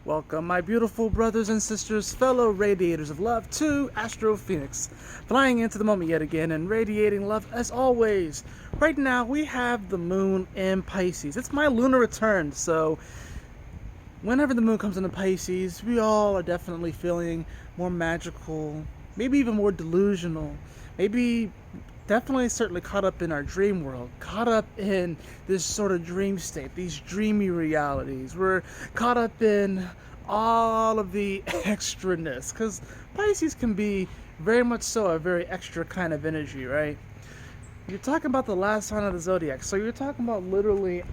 Welcome, my beautiful brothers and sisters, fellow radiators of love, to Astro Phoenix, flying into the moment yet again and radiating love as always. Right now, we have the moon in Pisces. It's my lunar return, so whenever the moon comes into Pisces, we all are definitely feeling more magical, maybe even more delusional, maybe definitely certainly caught up in our dream world, caught up in this sort of dream state, these dreamy realities. We're caught up in all of the extraness, because Pisces can be very much so a very extra kind of energy, right? You're talking about the last sign of the zodiac, so you're talking about literally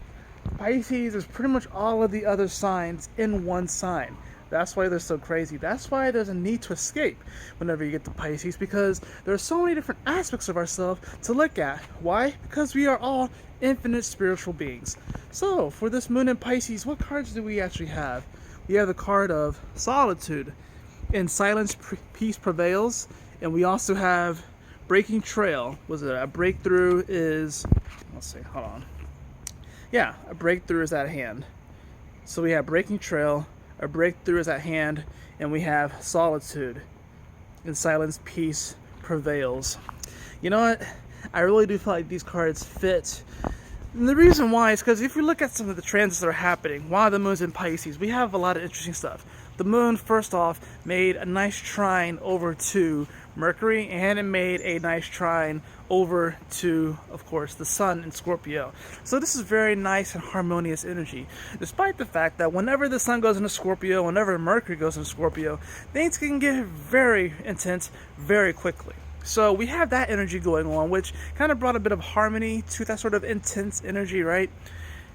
Pisces is pretty much all of the other signs in one sign. That's why they're so crazy. That's why there's a need to escape whenever you get to Pisces, because there are so many different aspects of ourselves to look at. Why? Because we are all infinite spiritual beings. So, for this moon in Pisces, what cards do we actually have? We have the card of Solitude. In silence, peace prevails. And we also have Breaking Trail. Was it a breakthrough is... Let's see, hold on. Yeah, a breakthrough is at hand. So we have Breaking Trail, a breakthrough is at hand, and we have Solitude. In silence, peace prevails. You know what? I really do feel like these cards fit. And the reason why is because if you look at some of the transits that are happening while the moon's in Pisces, we have a lot of interesting stuff. The moon, first off, made a nice trine over to Mercury, and it made a nice trine over to, of course, the sun in Scorpio. So this is very nice and harmonious energy, despite the fact that whenever the sun goes into Scorpio, whenever Mercury goes into Scorpio, things can get very intense very quickly. So we have that energy going on, which kind of brought a bit of harmony to that sort of intense energy, right?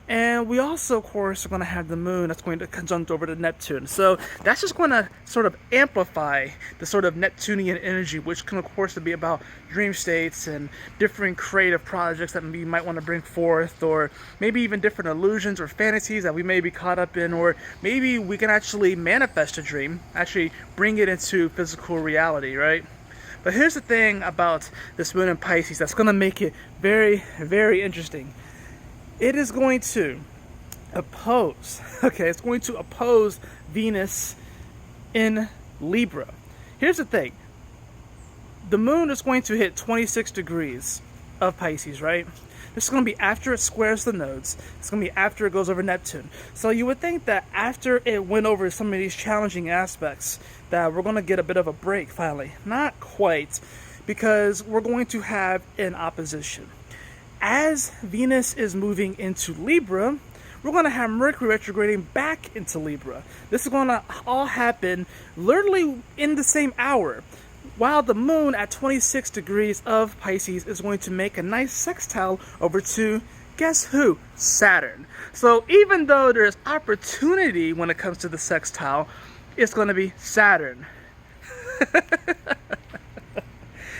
And we also, of course, are going to have the moon that's going to conjunct over to Neptune. So that's just going to sort of amplify the sort of Neptunian energy, which can, of course, be about dream states and different creative projects that we might want to bring forth, or maybe even different illusions or fantasies that we may be caught up in, or maybe we can actually manifest a dream, actually bring it into physical reality, right? But here's the thing about this moon in Pisces that's going to make it very, very interesting. It is going to oppose, it's going to oppose Venus in Libra. Here's the thing. The moon is going to hit 26 degrees of Pisces, right? This is going to be after it squares the nodes. It's going to be after it goes over Neptune. So you would think that after it went over some of these challenging aspects, that we're going to get a bit of a break finally. Not quite, because we're going to have an opposition. As Venus is moving into Libra, we're going to have Mercury retrograding back into Libra. This is going to all happen literally in the same hour, while the moon at 26 degrees of Pisces is going to make a nice sextile over to, guess who? Saturn. So even though there's opportunity when it comes to the sextile, it's going to be Saturn.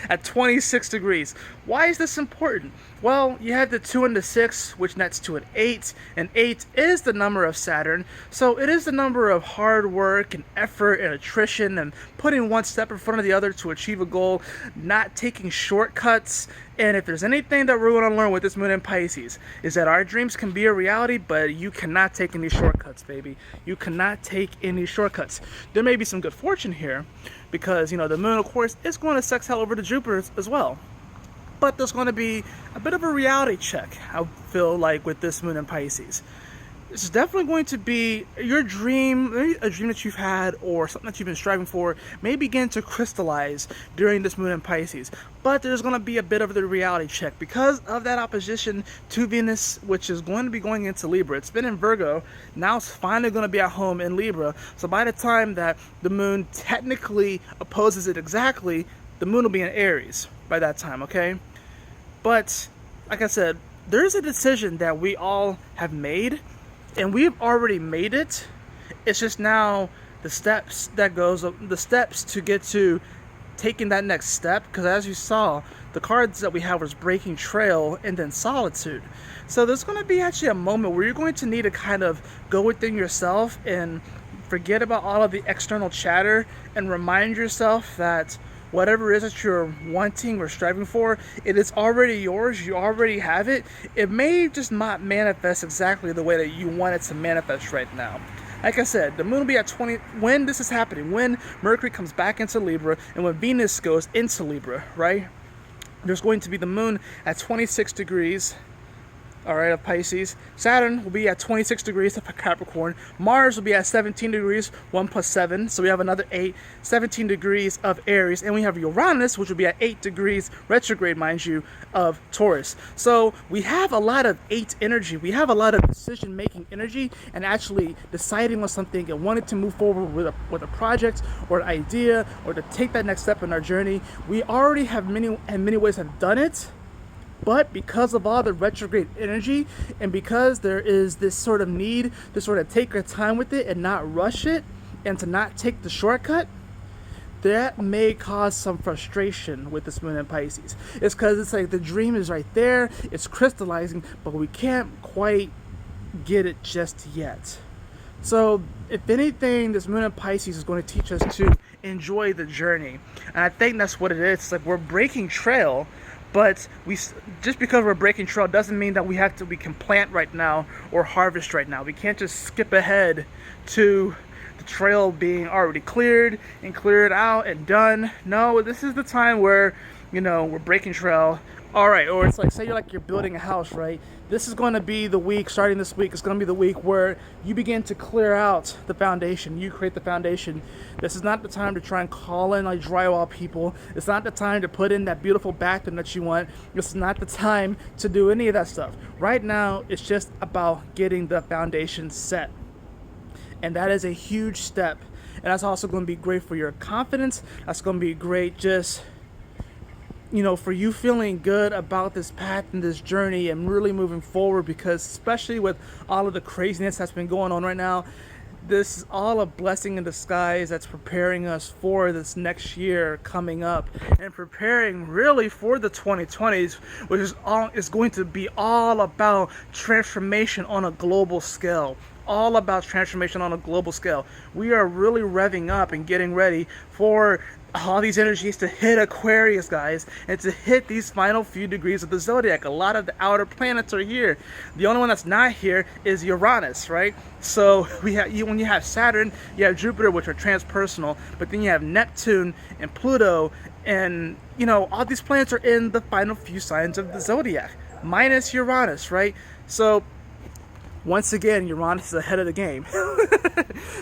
At 26 degrees. Why is this important? Well, you have the 2 and the 6, which nets to an 8, and 8 is the number of Saturn, so it is the number of hard work and effort and attrition and putting one step in front of the other to achieve a goal, not taking shortcuts. And if there's anything that we're going to learn with this moon in Pisces, is that our dreams can be a reality, but you cannot take any shortcuts, baby. You cannot take any shortcuts. There may be some good fortune here, because, you know, the moon, of course, is going to sextile over to Jupiter as well. But there's going to be a bit of a reality check, I feel like, with this moon in Pisces. This is definitely going to be your dream, maybe a dream that you've had or something that you've been striving for may begin to crystallize during this moon in Pisces. But there's going to be a bit of the reality check because of that opposition to Venus, which is going to be going into Libra. It's been in Virgo, now it's finally going to be at home in Libra. So by the time that the moon technically opposes it exactly, the moon will be in Aries by that time, okay? But, like I said, there's a decision that we all have made, and we've already made it. It's just now the steps to get to taking that next step, because as you saw, the cards that we have was Breaking Trail and then Solitude. So there's going to be actually a moment where you're going to need to kind of go within yourself and forget about all of the external chatter and remind yourself that whatever it is that you're wanting or striving for, it is already yours. You already have it. It may just not manifest exactly the way that you want it to manifest right now. Like I said, the moon will be at 20 when this is happening, when Mercury comes back into Libra and when Venus goes into Libra, right? There's going to be the moon at 26 degrees, all right, of Pisces. Saturn will be at 26 degrees of Capricorn. Mars will be at 17 degrees, 1 plus 7. So we have another 8, 17 degrees of Aries. And we have Uranus, which will be at 8 degrees retrograde, mind you, of Taurus. So we have a lot of 8 energy. We have a lot of decision-making energy and actually deciding on something and wanting to move forward with a project or an idea or to take that next step in our journey. We already have in many ways have done it. But because of all the retrograde energy and because there is this sort of need to sort of take our time with it and not rush it and to not take the shortcut, that may cause some frustration with this moon in Pisces. It's because it's like the dream is right there, it's crystallizing, but we can't quite get it just yet. So if anything, this moon in Pisces is going to teach us to enjoy the journey. And I think that's what it is. It's like we're breaking trail. But just because we're breaking trail doesn't mean that we can plant right now or harvest right now. We can't just skip ahead to the trail being already cleared and cleared out and done. No, this is the time where, we're breaking trail. All right, or it's like, say you're building a house, right? This is going to be the week, starting this week, it's going to be the week where you begin to clear out the foundation. You create the foundation. This is not the time to try and call in like drywall people. It's not the time to put in that beautiful bathroom that you want. This is not the time to do any of that stuff. Right now, it's just about getting the foundation set. And that is a huge step. And that's also going to be great for your confidence. That's going to be great just for you feeling good about this path and this journey and really moving forward, because especially with all of the craziness that's been going on right now, this is all a blessing in disguise that's preparing us for this next year coming up and preparing really for the 2020s, which is going to be all about transformation on a global scale. All about transformation on a global scale. We are really revving up and getting ready for all these energies to hit Aquarius, guys, and to hit these final few degrees of the zodiac. A lot of the outer planets are here. The only one that's not here is Uranus, right? So when you have Saturn, you have Jupiter, which are transpersonal, but then you have Neptune and Pluto, and all these planets are in the final few signs of the zodiac, minus Uranus, right? So once again, Uranus is ahead of the game.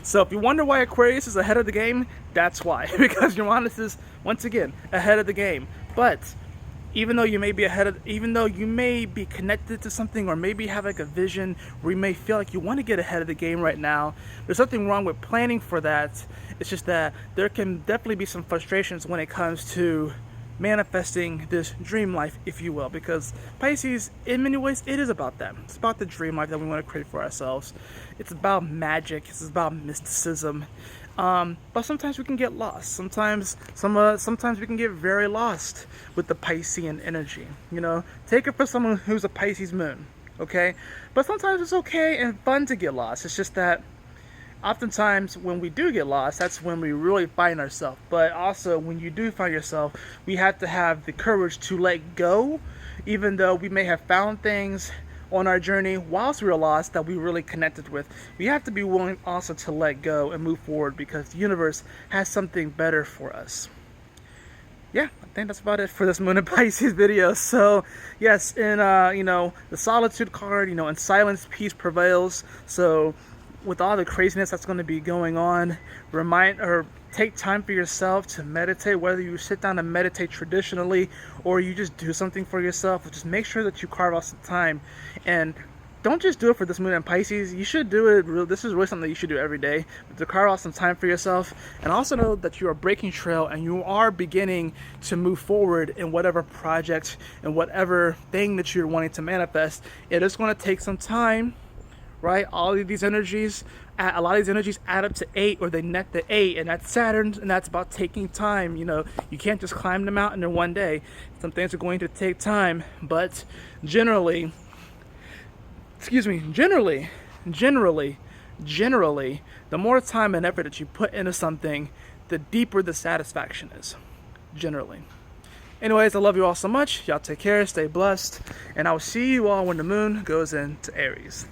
So if you wonder why Aquarius is ahead of the game, that's why. Because Uranus is, once again, ahead of the game. But even though you may be connected to something or maybe have like a vision where you may feel like you want to get ahead of the game right now, there's nothing wrong with planning for that. It's just that there can definitely be some frustrations when it comes to manifesting this dream life, if you will, because Pisces, in many ways, it is about that. It's about the dream life that we want to create for ourselves. It's about magic. It's about mysticism. But sometimes we can get lost. Sometimes we can get very lost with the Piscean energy. Take it for someone who's a Pisces moon, okay? But sometimes it's okay and fun to get lost. It's just that oftentimes when we do get lost, that's when we really find ourselves. But also when you do find yourself, we have to have the courage to let go, even though we may have found things on our journey whilst we were lost that we really connected with. We have to be willing also to let go and move forward, because the universe has something better for us. Yeah, I think that's about it for this Moon in Pisces video. So yes, in the Solitude card, in silence peace prevails. So with all the craziness that's going to be going on, take time for yourself to meditate, whether you sit down and meditate traditionally or you just do something for yourself. Just make sure that you carve out some time, and don't just do it for this Moon in Pisces. You should do it. This is really something that you should do every day, to carve out some time for yourself, and also know that you are breaking trail and you are beginning to move forward in whatever project and whatever thing that you're wanting to manifest. It is going to take some time, right? A lot of these energies add up to 8, or they net to 8, and that's Saturn, and that's about taking time. You can't just climb the mountain in one day. Some things are going to take time, but generally, the more time and effort that you put into something, the deeper the satisfaction is, generally. Anyways, I love you all so much. Y'all take care, stay blessed, and I will see you all when the moon goes into Aries.